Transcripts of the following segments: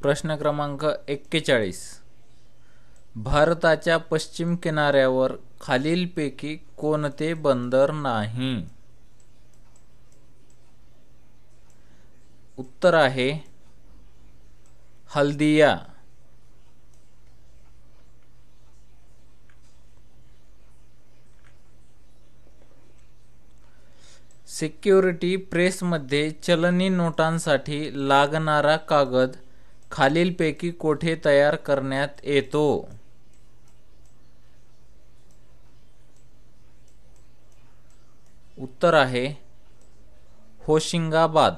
प्रश्न क्रमांक 41. भारताच्या पश्चिम किनाऱ्यावर खालीलपैकी कोणते बंदर नाही? उत्तर आहे हल्दिया. सिक्युरिटी प्रेसमध्ये चलनी नोटांसाठी लागणारा कागद खालीलपैकी कोठे तयार करण्यात येतो? उत्तर आहे होशिंगाबाद.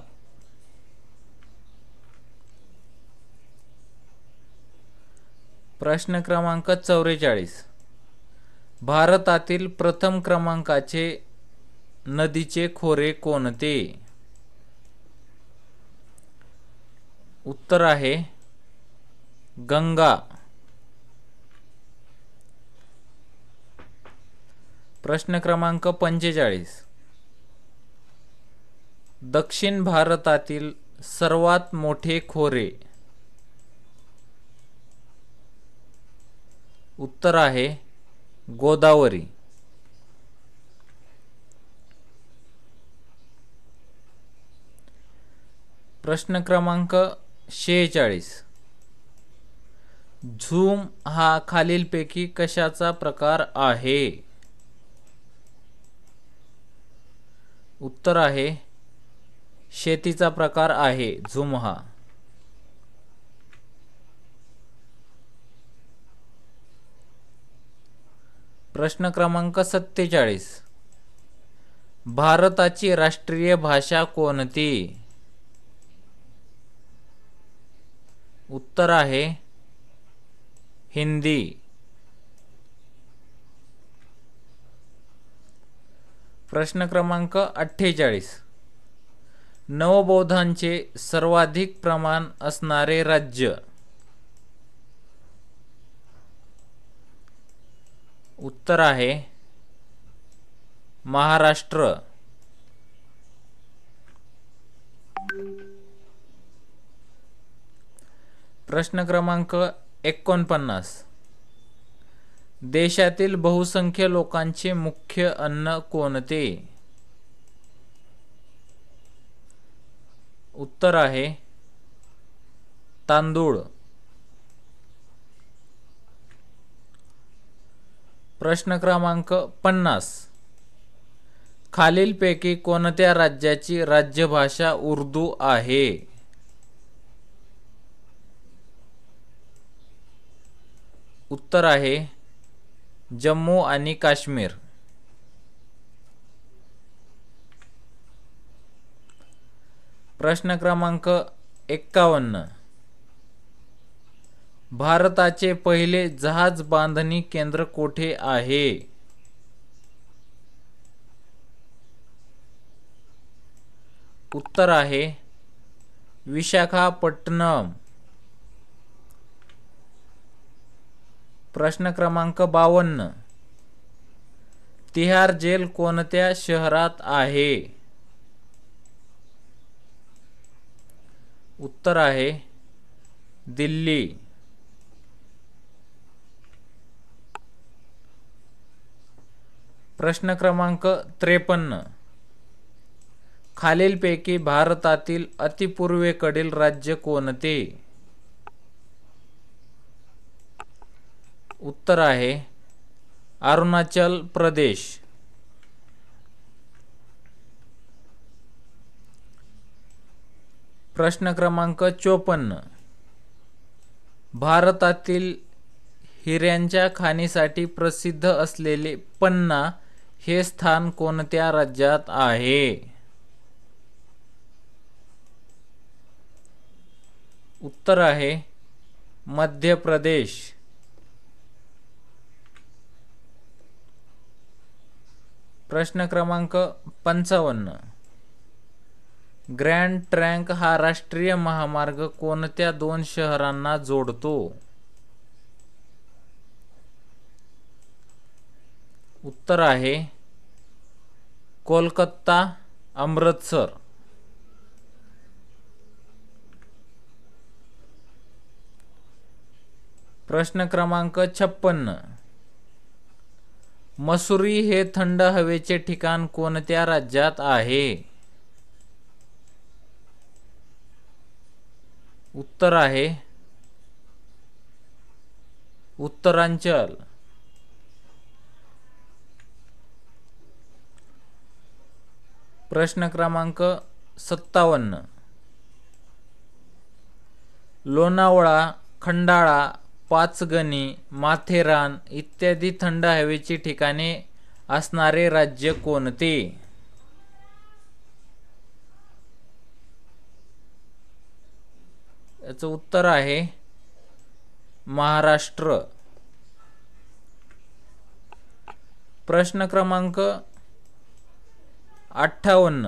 प्रश्न क्रमांक 44. भारतातील प्रथम क्रमांकाचे नदीचे खोरे कोणते? उत्तर आहे गंगा. प्रश्न क्रमांक 45. दक्षिण भारतातील सर्वात मोठे खोरे? उत्तर आहे गोदावरी. प्रश्न क्रमांक 46. झूम हा खालीलपैकी कशाचा प्रकार आहे? उत्तर आहे शेतीचा प्रकार आहे झूम हा. प्रश्न क्रमांक 47. भारताची राष्ट्रीय भाषा कोणती? उत्तर आहे हिंदी. प्रश्न क्रमांक 48. नवबौद्धांचे सर्वाधिक प्रमाण असणारे राज्य? उत्तर आहे महाराष्ट्र. प्रश्न क्रमांक 49. देशातील बहुसंख्य लोकांचे मुख्य अन्न कोणते? उत्तर आहे तांदूळ. प्रश्न क्रमांक 50. खालीलपैकी कोणत्या राज्याची राज्यभाषा उर्दू आहे? उत्तर आहे जम्मू आणि काश्मीर. प्रश्न क्रमांक 51. भारताचे पहिले जहाज बांधणी केंद्र कोठे आहे? उत्तर आहे विशाखापट्टणम. प्रश्न क्रमांक 52. तिहार जेल कोणत्या शहरात आहे? उत्तर आहे दिल्ली. प्रश्न क्रमांक 53. खालीलपैकी भारतातील अतिपूर्वेकडील राज्य कोणते? उत्तर आहे अरुणाचल प्रदेश. प्रश्न क्रमांक 54. भारतातील हिऱ्यांच्या खाणीसाठी प्रसिद्ध असलेले पन्ना हे स्थान कोणत्या राज्यात आहे? उत्तर आहे मध्य प्रदेश. प्रश्न क्रमांक 55. ग्रँड ट्रँक हा राष्ट्रीय महामार्ग कोणत्या दोन शहरांना जोडतो? उत्तर आहे कोलकाता अमृतसर. प्रश्न क्रमांक 56. मसुरी हे थंड हवेचे ठिकाण कोणत्या राज्यात आहे? उत्तर आहे उत्तरांचल. प्रश्न क्रमांक 57. लोणावळा, खंडाळा, पाचगणी, माथेरान इत्यादी थंड हवेची ठिकाणे असणारे राज्य कोणते? याचं उत्तर आहे महाराष्ट्र. प्रश्न क्रमांक 58.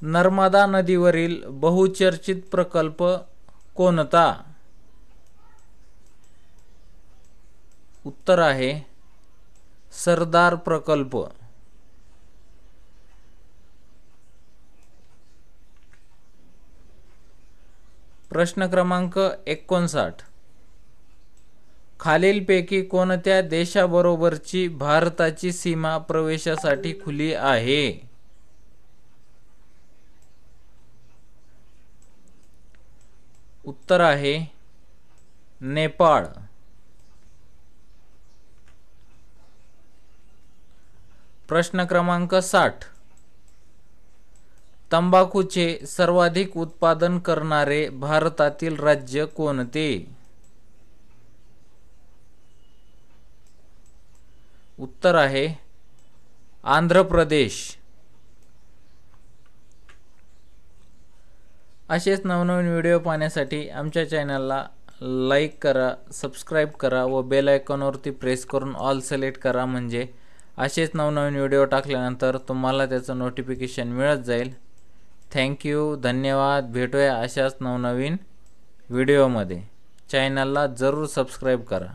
नर्मदा नदीवरील बहुचर्चित प्रकल्प कोणता? उत्तर आहे सरदार प्रकल्प. प्रश्न क्रमांक 59. खालीलपैकी कोणत्या देशाबरोबरची भारताची सीमा प्रवेशासाठी खुली आहे? उत्तर आहे नेपाळ. प्रश्न क्रमांक 60. तंबाखूचे सर्वाधिक उत्पादन करणारे भारतातील राज्य कोणते? उत्तर आहे आंध्र प्रदेश. असेच नवनवीन व्हिडिओ पाहण्यासाठी आमच्या चॅनलला लाईक करा, सबस्क्राईब करा व बेल आयकॉनवरती प्रेस करून ऑल सिलेक्ट करा, म्हणजे असेच नवनवीन व्हिडिओ टाकल्यानंतर तुम्हाला त्याचं नोटिफिकेशन मिळत जाईल. थँक्यू, धन्यवाद. भेटूया अशाच नवनवीन व्हिडिओमध्ये. चॅनलला जरूर सबस्क्राईब करा.